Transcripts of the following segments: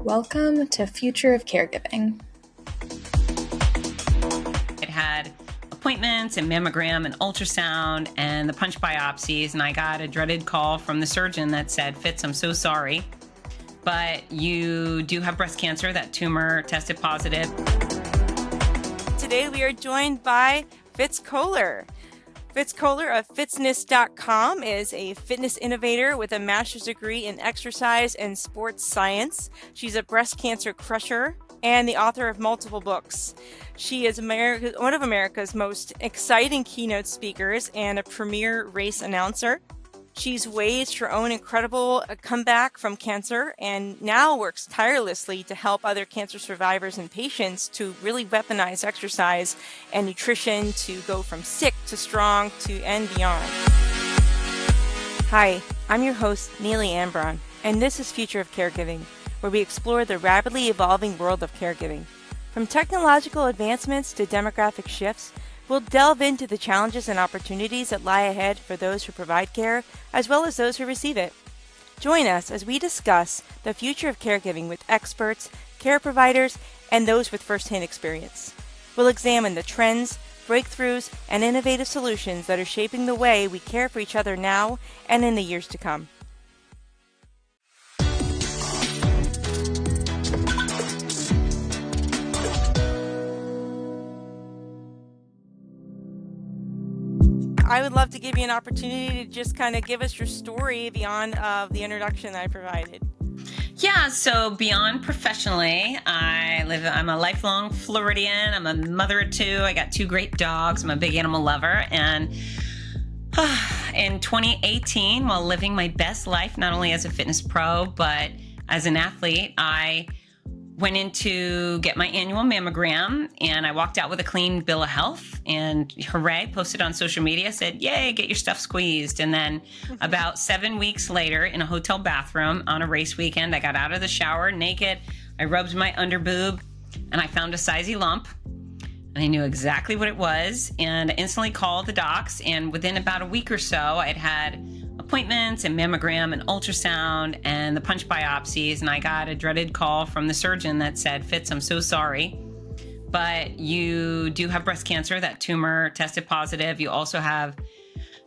Welcome to Future of Caregiving. I had appointments and mammogram and ultrasound and the punch biopsies, and I got a dreaded call from the surgeon that said, "Fitz, I'm so sorry, but you do have breast cancer. That tumor tested positive." Today we are joined by Fitz Koehler. Fitz Koehler of fitzness.com is a fitness innovator with a master's degree in exercise and sports science. She's a breast cancer crusher and the author of multiple books. She is one of America's most exciting keynote speakers and a premier race announcer. She's waged her own incredible comeback from cancer and now works tirelessly to help other cancer survivors and patients to really weaponize exercise and nutrition to go from sick to strong to and beyond. Hi, I'm your host, Neely Ambron, and this is Future of Caregiving, where we explore the rapidly evolving world of caregiving. From technological advancements to demographic shifts, we'll delve into the challenges and opportunities that lie ahead for those who provide care, as well as those who receive it. Join us as we discuss the future of caregiving with experts, care providers, and those with firsthand experience. We'll examine the trends, breakthroughs, and innovative solutions that are shaping the way we care for each other now and in the years to come. I would love to give you an opportunity to just kind of give us your story beyond the introduction I provided. Yeah, so beyond professionally, I'm a lifelong Floridian. I'm a mother of two. I got two great dogs. I'm a big animal lover. And in 2018, while living my best life, not only as a fitness pro, but as an athlete, I went in to get my annual mammogram, and I walked out with a clean bill of health, and hooray, posted on social media, said, "Yay, get your stuff squeezed." And then about 7 weeks later, in a hotel bathroom on a race weekend, I got out of the shower naked. I rubbed my underboob, and I found a sizey lump, and I knew exactly what it was, and I instantly called the docs, and within about a week or so, I'd had appointments and mammogram and ultrasound and the punch biopsies, and I got a dreaded call from the surgeon that said, "Fitz, I'm so sorry, but you do have breast cancer. That tumor tested positive. You also have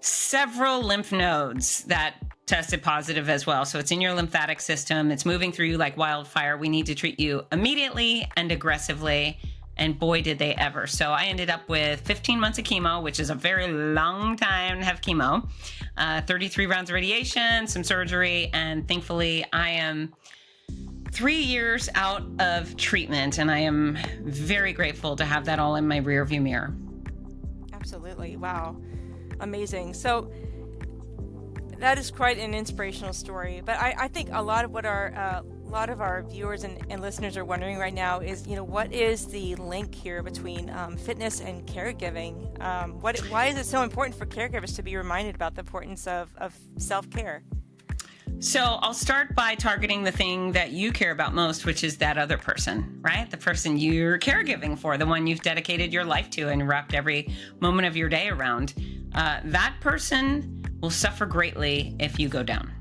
several lymph nodes that tested positive as well. So it's in your lymphatic system. It's moving through you like wildfire. We need to treat you immediately and aggressively." And boy, did they ever. So I ended up with 15 months of chemo, which is a very long time to have chemo, 33 rounds of radiation, some surgery, and thankfully I am 3 years out of treatment, and I am very grateful to have that all in my rearview mirror. Absolutely. Wow. Amazing. So that is quite an inspirational story. But I think a lot of what a lot of our viewers and listeners are wondering right now is, what is the link here between fitness and caregiving? Why is it so important for caregivers to be reminded about the importance of self-care? So I'll start by targeting the thing that you care about most, which is that other person, right? The person you're caregiving for, the one you've dedicated your life to and wrapped every moment of your day around. That person will suffer greatly if you go down.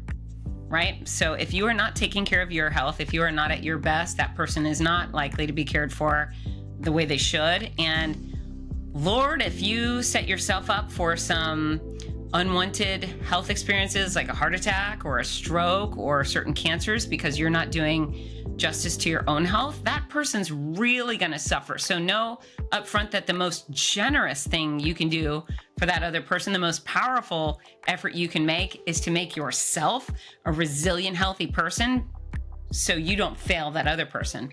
Right? So if you are not taking care of your health, if you are not at your best, that person is not likely to be cared for the way they should. And Lord, if you set yourself up for some unwanted health experiences like a heart attack or a stroke or certain cancers because you're not doing justice to your own health, that person's really going to suffer. So know upfront that the most generous thing you can do for that other person, the most powerful effort you can make, is to make yourself a resilient, healthy person so you don't fail that other person.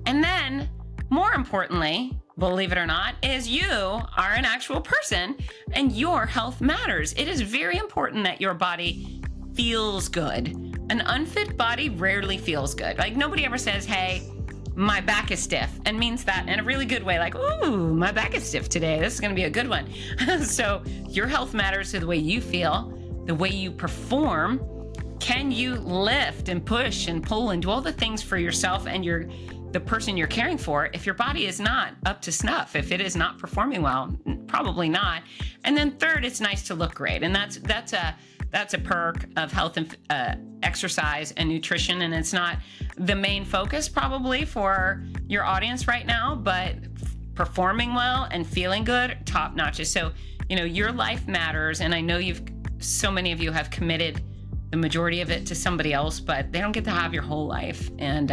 And then, more importantly, believe it or not, is you are an actual person and your health matters. It is very important that your body feels good. An unfit body rarely feels good. Like, nobody ever says, "Hey, my back is stiff," and means that in a really good way, like, "Ooh, my back is stiff today. This is going to be a good one." So your health matters to the way you feel, the way you perform. Can you lift and push and pull and do all the things for yourself and the person you're caring for if your body is not up to snuff, if it is not performing well? Probably not. And then third, it's nice to look great. And that's a that's a perk of health and exercise and nutrition. And it's not the main focus probably for your audience right now, but performing well and feeling good, top notch. So, your life matters. And I know so many of you have committed the majority of it to somebody else, but they don't get to have your whole life. And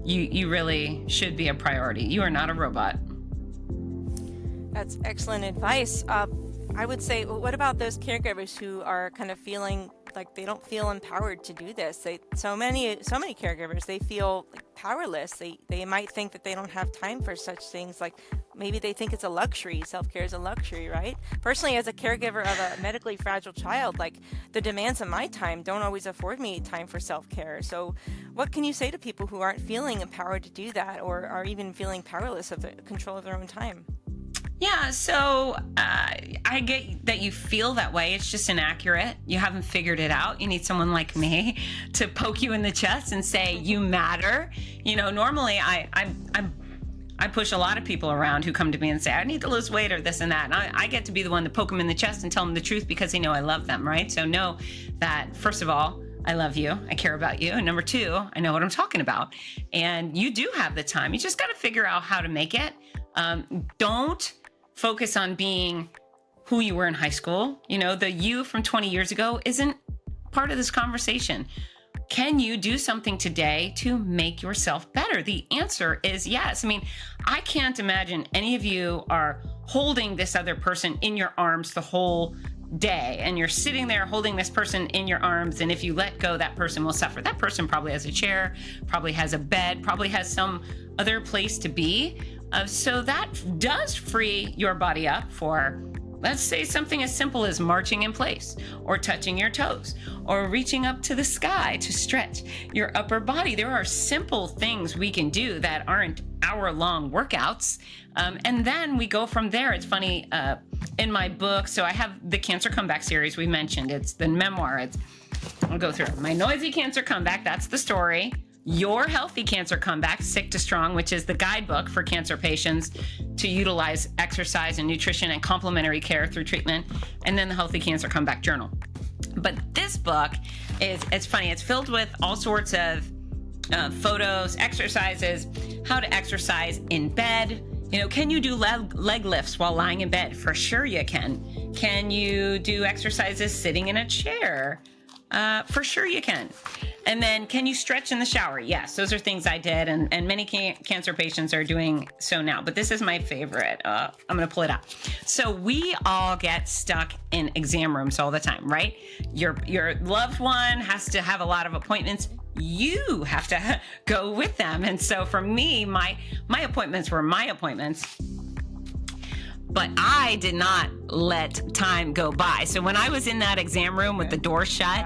you really should be a priority. You are not a robot. That's excellent advice. I would say, what about those caregivers who are kind of feeling like they don't feel empowered to do this? So many caregivers, they feel powerless. They might think that they don't have time for such things. Like maybe they think it's a luxury. Self-care is a luxury, right? Personally, as a caregiver of a medically fragile child, like the demands of my time don't always afford me time for self-care. So what can you say to people who aren't feeling empowered to do that, or are even feeling powerless of the control of their own time? Yeah, so I get that you feel that way. It's just inaccurate. You haven't figured it out. You need someone like me to poke you in the chest and say, you matter. Normally I push a lot of people around who come to me and say, I need to lose weight or this and that. And I get to be the one to poke them in the chest and tell them the truth because they know I love them, right? So know that, first of all, I love you. I care about you. And number two, I know what I'm talking about. And you do have the time. You just got to figure out how to make it. Don't focus on being who you were in high school. The you from 20 years ago isn't part of this conversation. Can you do something today to make yourself better? The answer is yes. I can't imagine any of you are holding this other person in your arms the whole day, and you're sitting there holding this person in your arms, and if you let go, that person will suffer. That person probably has a chair, probably has a bed, probably has some other place to be. So that does free your body up for, let's say, something as simple as marching in place, or touching your toes, or reaching up to the sky to stretch your upper body. There are simple things we can do that aren't hour-long workouts. And then we go from there. It's funny, in my book, so I have the Cancer Comeback series we mentioned. It's the memoir. I'll go through it. My Noisy Cancer Comeback, that's the story. Your Healthy Cancer Comeback, Sick to Strong, which is the guidebook for cancer patients to utilize exercise and nutrition and complementary care through treatment, and then the Healthy Cancer Comeback Journal. But this book it's funny. It's filled with all sorts of photos, exercises, how to exercise in bed. Can you do leg lifts while lying in bed? For sure you can. Can you do exercises sitting in a chair? For sure you can. And then, can you stretch in the shower? Yes, those are things I did, and many cancer patients are doing so now. But this is my favorite. I'm going to pull it out. So we all get stuck in exam rooms all the time, right? Your loved one has to have a lot of appointments. You have to go with them. And so for me, my appointments were my appointments. But I did not let time go by. So when I was in that exam room with the door shut,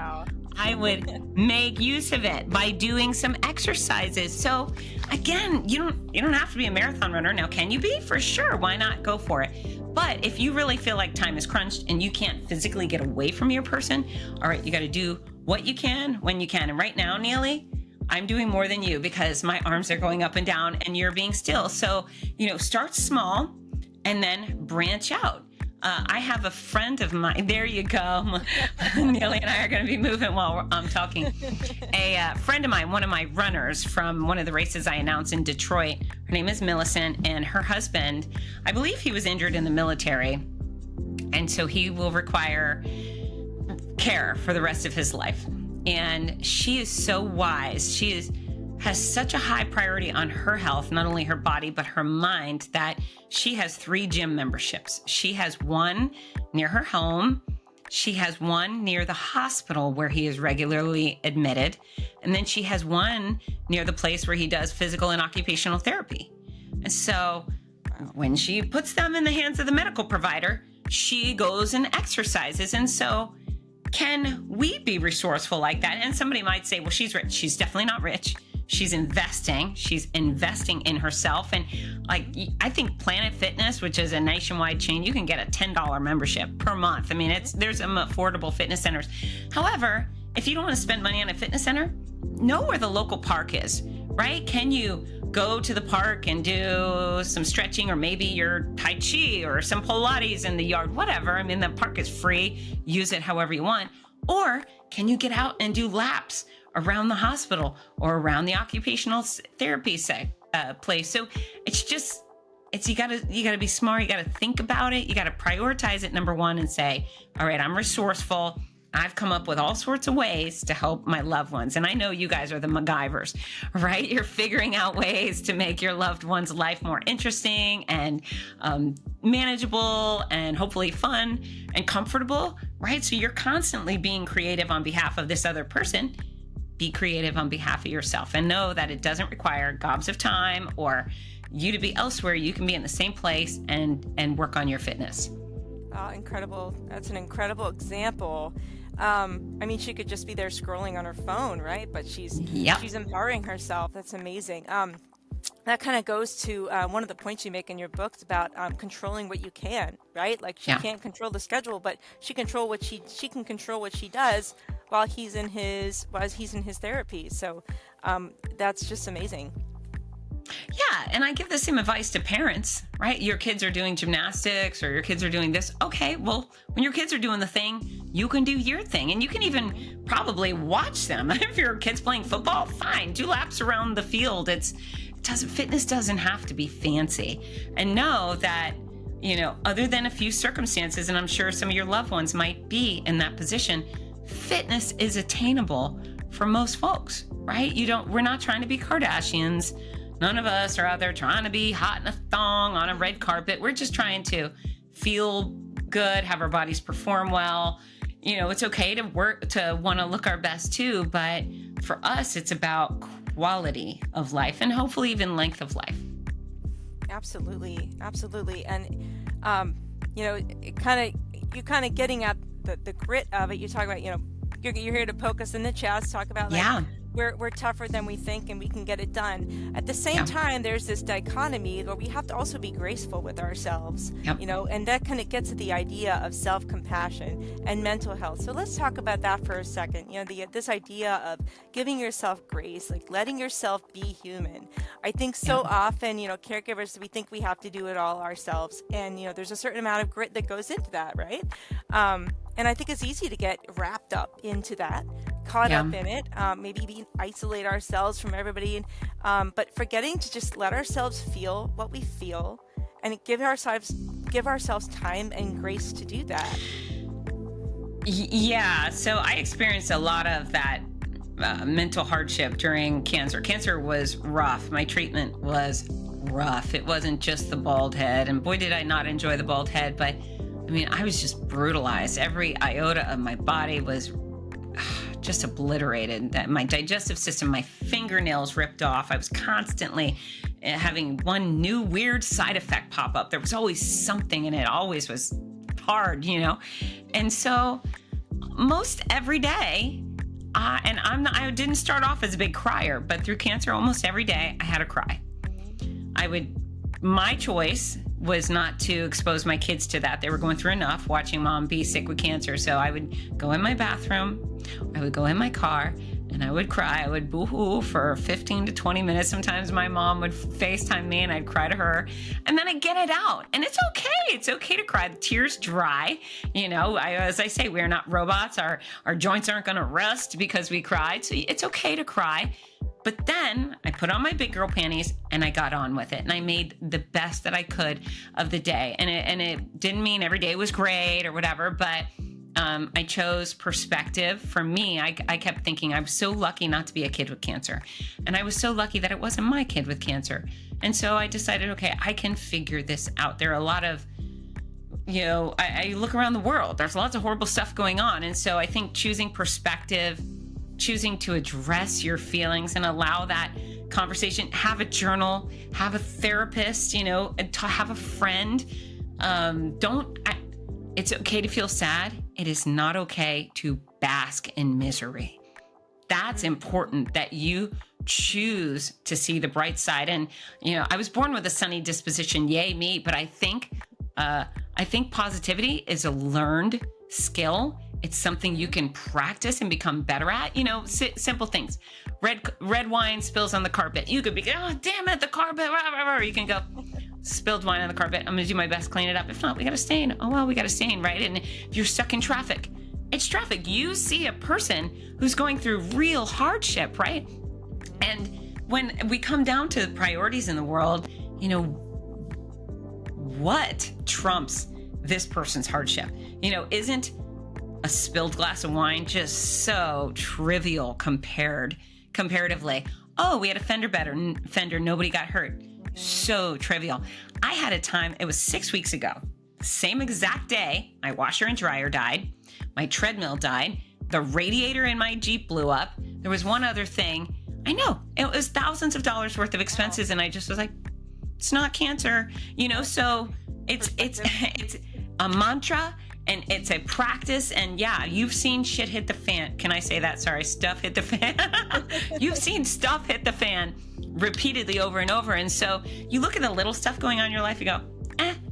I would make use of it by doing some exercises. So again, you don't have to be a marathon runner. Now, can you be? For sure. Why not go for it? But if you really feel like time is crunched and you can't physically get away from your person, all right, you got to do what you can when you can. And right now, Neely, I'm doing more than you because my arms are going up and down and you're being still. So, start small and then branch out. I have a friend of mine. There you go. Neely and I are going to be moving while I'm talking. A friend of mine, one of my runners from one of the races I announced in Detroit, her name is Millicent, and her husband, I believe he was injured in the military. And so he will require care for the rest of his life. And she is so wise. She has such a high priority on her health, not only her body, but her mind, that she has 3 gym memberships. She has one near her home. She has one near the hospital where he is regularly admitted. And then she has one near the place where he does physical and occupational therapy. And so when she puts them in the hands of the medical provider, she goes and exercises. And so can we be resourceful like that? And somebody might say, well, she's rich. She's definitely not rich. She's investing in herself. And I think Planet Fitness, which is a nationwide chain, you can get a $10 membership per month. There's some affordable fitness centers. However, if you don't want to spend money on a fitness center, know where the local park is, right? Can you go to the park and do some stretching, or maybe your Tai Chi or some Pilates in the yard, whatever. The park is free. Use it however you want. Or can you get out and do laps around the hospital or around the occupational therapy place? So you gotta be smart. You gotta think about it. You gotta prioritize it, number one, and say, all right, I'm resourceful. I've come up with all sorts of ways to help my loved ones. And I know you guys are the MacGyvers, right? You're figuring out ways to make your loved one's life more interesting and manageable and hopefully fun and comfortable, right? So you're constantly being creative on behalf of this other person. Be creative on behalf of yourself and know that it doesn't require gobs of time or you to be elsewhere. You can be in the same place and work on your fitness. Oh, incredible. That's an incredible example. She could just be there scrolling on her phone, right? But she's empowering herself. That's amazing. That kind of goes to one of the points you make in your books about controlling what you can, right? Like she can't control the schedule, but she can control what she does while he's in his therapy. So that's just amazing. Yeah, and I give the same advice to parents, right? Your kids are doing gymnastics or your kids are doing this. Okay, well, when your kids are doing the thing, you can do your thing. And you can even probably watch them. If your kid's playing football, fine, do laps around the field. Fitness doesn't have to be fancy. And know that, other than a few circumstances, and I'm sure some of your loved ones might be in that position, fitness is attainable for most folks, right? We're not trying to be Kardashians. None of us are out there trying to be hot in a thong on a red carpet. We're just trying to feel good, have our bodies perform well. It's okay to want to look our best too, but for us, it's about quality of life and hopefully even length of life. Absolutely. And, you're kind of getting at the grit of it. You talk about, you're here to poke us in the chest, talk about we're tougher than we think and we can get it done. At the same time, there's this dichotomy where we have to also be graceful with ourselves, and that kind of gets at the idea of self-compassion and mental health. So let's talk about that for a second. This idea of giving yourself grace, like letting yourself be human. I think so often, caregivers, we think we have to do it all ourselves. And, there's a certain amount of grit that goes into that, right? And I think it's easy to get wrapped up into that, caught up in it, maybe isolate ourselves from everybody, but forgetting to just let ourselves feel what we feel and give ourselves time and grace to do that. Yeah, so I experienced a lot of that mental hardship during cancer. Cancer was rough. My treatment was rough. It wasn't just the bald head, and boy, did I not enjoy the bald head, but I was just brutalized. Every iota of my body was just obliterated. My digestive system, my fingernails ripped off. I was constantly having one new weird side effect pop up. There was always something, and it always was hard, And so most every day, I didn't start off as a big crier, but through cancer, almost every day I had to cry. My choice was not to expose my kids to that. They were going through enough watching mom be sick with cancer. So I would go in my bathroom, I would go in my car, and I would cry. I would boo-hoo for 15 to 20 minutes. Sometimes my mom would FaceTime me and I'd cry to her. And then I'd get it out. And it's okay. It's okay to cry. The tears dry. As I say, we're not robots. Our joints aren't going to rust because we cried. So it's okay to cry. But then I put on my big girl panties and I got on with it. And I made the best that I could of the day. And it didn't mean every day was great or whatever, but I chose perspective. For me, I kept thinking I was so lucky not to be a kid with cancer. And I was so lucky that it wasn't my kid with cancer. And so I decided, okay, I can figure this out. There are a lot of, I look around the world, there's lots of horrible stuff going on. And so I think choosing perspective, choosing to address your feelings and allow that conversation, have a journal, have a therapist, have a friend. It's okay to feel sad. It is not okay to bask in misery. That's important, that you choose to see the bright side. And, I was born with a sunny disposition, yay me, but I think positivity is a learned skill. It's something you can practice and become better at. Simple things. Red wine spills on the carpet. You could be, oh, damn it, the carpet. You can go, spilled wine on the carpet. I'm going to do my best to clean it up. If not, we got a stain. Oh, well, we got a stain, right? And if you're stuck in traffic, It's traffic. You see a person who's going through real hardship, right? And when we come down to priorities in the world, what trumps this person's hardship? Isn't a spilled glass of wine just so trivial comparatively? Oh, we had a fender, nobody got hurt. So trivial. I had a time, it was 6 weeks ago, same exact day, my washer and dryer died, my treadmill died, the radiator in my Jeep blew up. There was one other thing. I know, it was thousands of dollars worth of expenses, and I just was like, it's not cancer, so it's a mantra, and it's a practice. And yeah, you've seen shit hit the fan. Can I say that? Sorry, stuff hit the fan. You've seen stuff hit the fan repeatedly over and over. And so you look at the little stuff going on in your life, you go,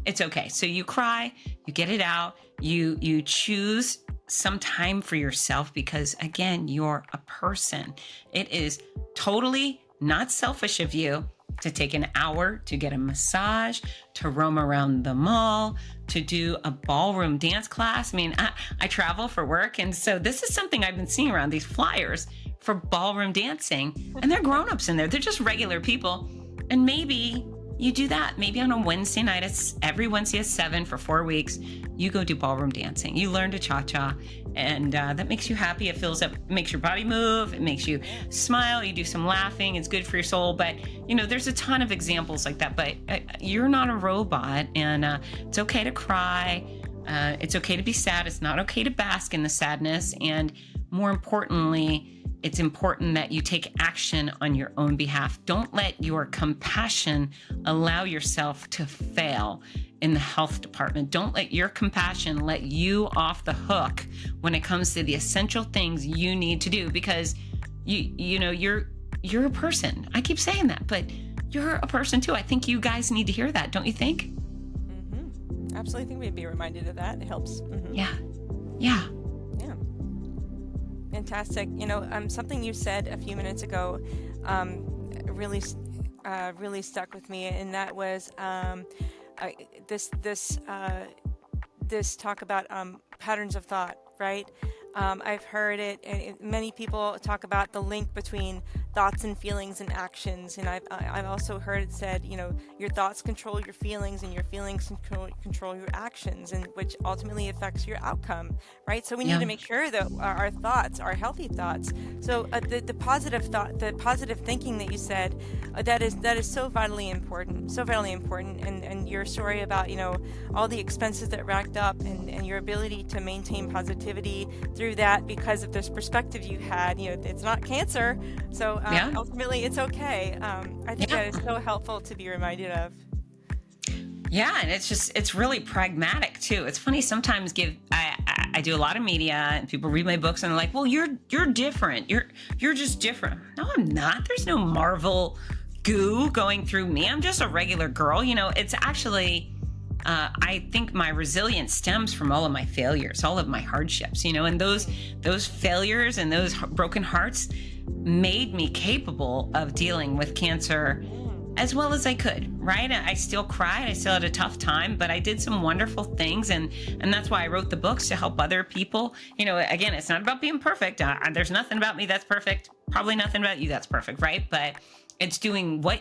it's okay. So you cry, you get it out, you choose some time for yourself, because again, you're a person. It is totally not selfish of you to take an hour to get a massage, to roam around the mall, to do a ballroom dance class. I mean, I travel for work, and so this is something I've been seeing around, these flyers for ballroom dancing, and they're grown-ups in there. They're just regular people. And maybe you do that. Maybe on a Wednesday night, it's every Wednesday at 7 for 4 weeks, you go do ballroom dancing. You learn to cha-cha, and that makes you happy. It fills up, makes your body move. It makes you smile. You do some laughing. It's good for your soul. But, there's a ton of examples like that. But you're not a robot, and it's okay to cry. It's okay to be sad. It's not okay to bask in the sadness. And more importantly, it's important that you take action on your own behalf. Don't let your compassion allow yourself to fail in the health department. Don't let your compassion let you off the hook when it comes to the essential things you need to do, because you're a person. I keep saying that, but you're a person too. I think you guys need to hear that, don't you think? Mm-hmm. Absolutely think we'd be reminded of that. It helps. Mm-hmm. Yeah. Fantastic. Something you said a few minutes ago really stuck with me, and that was this talk about patterns of thought, right? I've heard it, and many people talk about the link between thoughts and feelings and actions, and I've also heard it said, your thoughts control your feelings, and your feelings control your actions, and which ultimately affects your outcome, right? So we need to make sure that our thoughts are healthy thoughts. So the positive thought, the positive thinking that you said, that is so vitally important, and your story about all the expenses that racked up, and your ability to maintain positivity through that because of this perspective you had. It's not cancer, so ultimately it's okay. I think that is so helpful to be reminded of. Yeah, and it's really pragmatic too. It's funny, sometimes I do a lot of media, and people read my books and they're like, well, you're different. You're just different. No, I'm not. There's no Marvel goo going through me. I'm just a regular girl. It's actually I think my resilience stems from all of my failures, all of my hardships, and those failures and those broken hearts made me capable of dealing with cancer as well as I could, right? I still cried. I still had a tough time, but I did some wonderful things. And that's why I wrote the books, to help other people. Again, it's not about being perfect. There's nothing about me that's perfect. Probably nothing about you that's perfect, right? But it's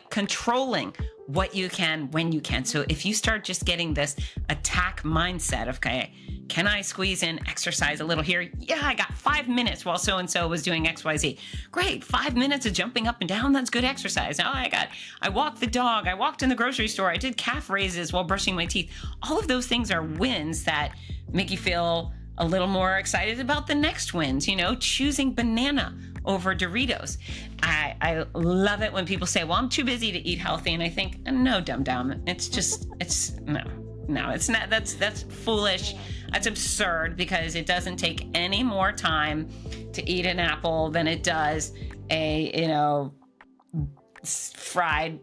controlling what you can when you can. So if you start just getting this attack mindset of, okay, can I squeeze in exercise a little here? Yeah, I got 5 minutes while so-and-so was doing XYZ. Great, 5 minutes of jumping up and down, that's good exercise. Now I walked the dog, I walked in the grocery store, I did calf raises while brushing my teeth. All of those things are wins that make you feel a little more excited about the next wins, choosing banana over Doritos. I love it when people say, well, I'm too busy to eat healthy. And I think, no, dum-dum. No, it's not. That's foolish. That's absurd, because it doesn't take any more time to eat an apple than it does fried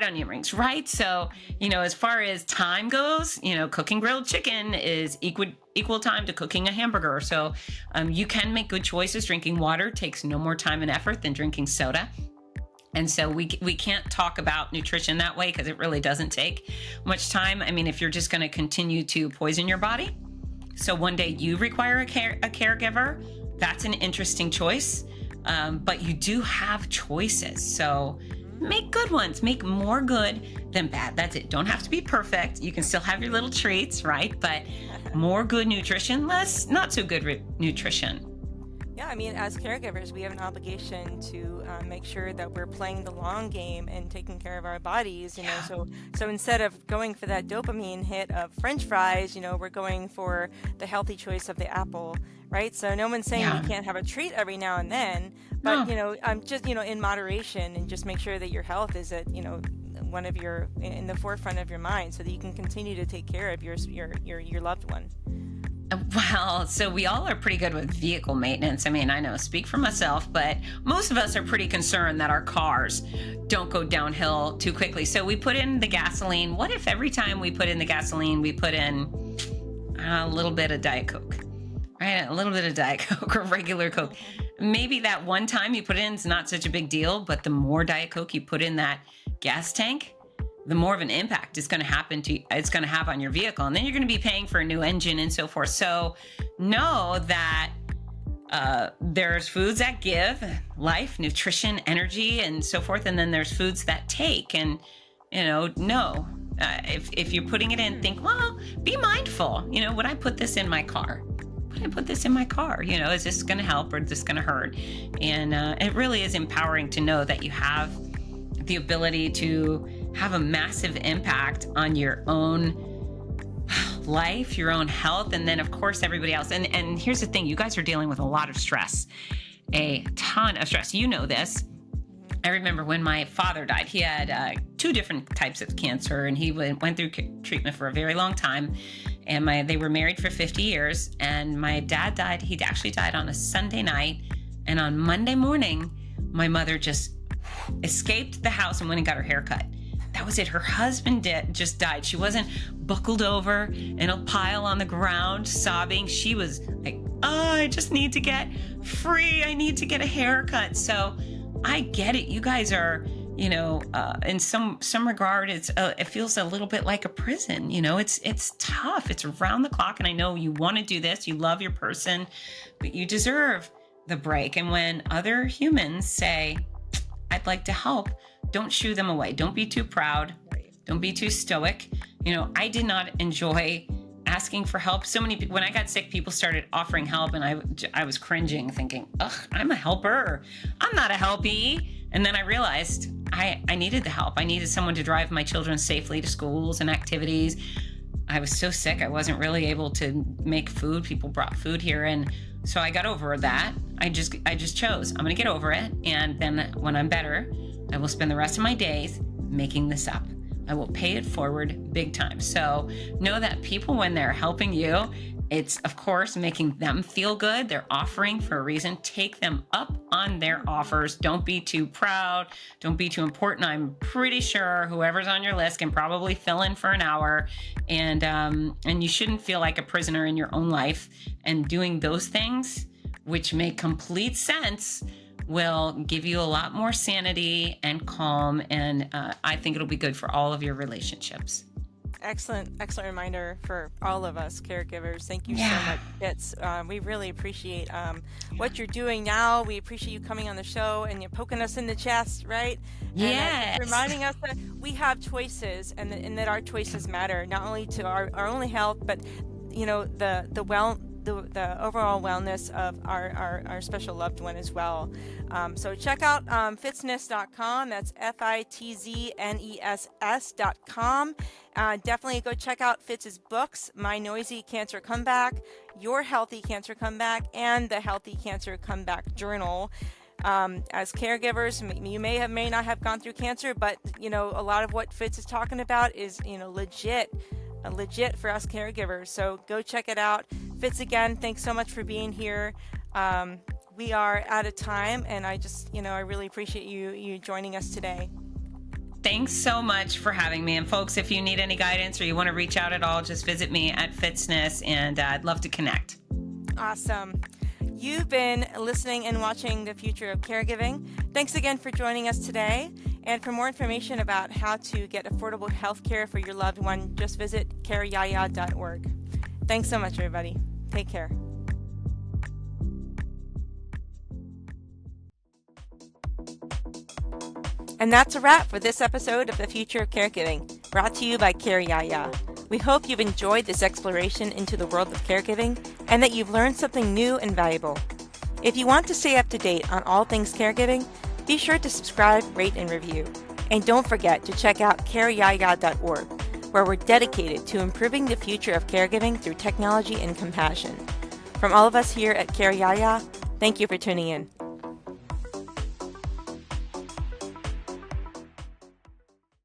onion rings, right? So, as far as time goes, cooking grilled chicken is equal time to cooking a hamburger. So you can make good choices. Drinking water takes no more time and effort than drinking soda. And so we can't talk about nutrition that way, because it really doesn't take much time. I mean, if you're just going to continue to poison your body, So one day you require a caregiver. That's an interesting choice. But you do have choices. So make good ones. Make more good than bad. That's it. Don't have to be perfect. You can still have your little treats, right? But more good nutrition, less not so good nutrition. Yeah, I mean, as caregivers, we have an obligation to make sure that we're playing the long game and taking care of our bodies. You know, so instead of going for that dopamine hit of French fries, you know, we're going for the healthy choice of the apple, right? So no one's saying you can't have a treat every now and then, but you know, just in moderation, and just make sure that your health is at one of your in the forefront of your mind, so that you can continue to take care of your loved one. Well, so we all are pretty good with vehicle maintenance. I mean, I know, speak for myself, but most of us are pretty concerned that our cars don't go downhill too quickly. So we put in the gasoline. What if every time we put in the gasoline, we put in a little bit of Diet Coke, right? A little bit of Diet Coke or regular Coke. Maybe that one time you put in is not such a big deal, but the more Diet Coke you put in that gas tank, the more of an impact it's going to have on your vehicle. And then you're going to be paying for a new engine and so forth. So know that there's foods that give life, nutrition, energy, and so forth. And then there's foods that take. And, if you're putting it in, think, well, be mindful. Would I put this in my car? Would I put this in my car? Is this going to help or is this going to hurt? And it really is empowering to know that you have the ability to have a massive impact on your own life, your own health, and then of course everybody else. And here's the thing, you guys are dealing with a lot of stress, a ton of stress. You know this. I remember when my father died, he had 2 different types of cancer, and he went through treatment for a very long time. And they were married for 50 years, and my dad died. He actually died on a Sunday night. And on Monday morning, my mother just escaped the house and went and got her hair cut. That was it. Her husband just died. She wasn't buckled over in a pile on the ground sobbing. She was like, I just need to get free. I need to get a haircut. So I get it. You guys are, in some regard, it feels a little bit like a prison. It's tough. It's around the clock. And I know you want to do this. You love your person, but you deserve the break. And when other humans say, I'd like to help, don't shoo them away. Don't be too proud. Don't be too stoic. I did not enjoy asking for help. So many people, when I got sick, people started offering help, and I was cringing, thinking, ugh, I'm a helper. I'm not a helpee. And then I realized I needed the help. I needed someone to drive my children safely to schools and activities. I was so sick, I wasn't really able to make food. People brought food here, and so I got over that. I just chose, I'm going to get over it. And then when I'm better, I will spend the rest of my days making this up. I will pay it forward big time. So know that people, when they're helping you, it's of course making them feel good. They're offering for a reason. Take them up on their offers. Don't be too proud. Don't be too important. I'm pretty sure whoever's on your list can probably fill in for an hour, and you shouldn't feel like a prisoner in your own life. And doing those things, which make complete sense, will give you a lot more sanity and calm, and I think it'll be good for all of your relationships. Excellent reminder for all of us caregivers. Thank you so much, Fitz. We really appreciate what you're doing now. We appreciate you coming on the show and you're poking us in the chest, right? Yes. And reminding us that we have choices, and that our choices matter, not only to our only health, but the overall wellness of our special loved one as well. So check out Fitzness.com. That's FITZNESS.com. Definitely go check out Fitz's books, My Noisy Cancer Comeback, Your Healthy Cancer Comeback, and the Healthy Cancer Comeback Journal. As caregivers, you may not have gone through cancer, but a lot of what Fitz is talking about is legit for us caregivers. So go check it out. Fitz, again, thanks so much for being here. We are out of time, and I really appreciate you joining us today. Thanks so much for having me. And folks, if you need any guidance or you want to reach out at all, just visit me at Fitzness, and I'd love to connect. Awesome. You've been listening and watching The Future of Caregiving. Thanks again for joining us today. And for more information about how to get affordable health care for your loved one, just visit careyaya.org. Thanks so much, everybody. Take care. And that's a wrap for this episode of The Future of Caregiving, brought to you by Care Yaya. We hope you've enjoyed this exploration into the world of caregiving and that you've learned something new and valuable. If you want to stay up to date on all things caregiving, be sure to subscribe, rate, and review. And don't forget to check out careyaya.org, where we're dedicated to improving the future of caregiving through technology and compassion. From all of us here at Care Yaya, thank you for tuning in.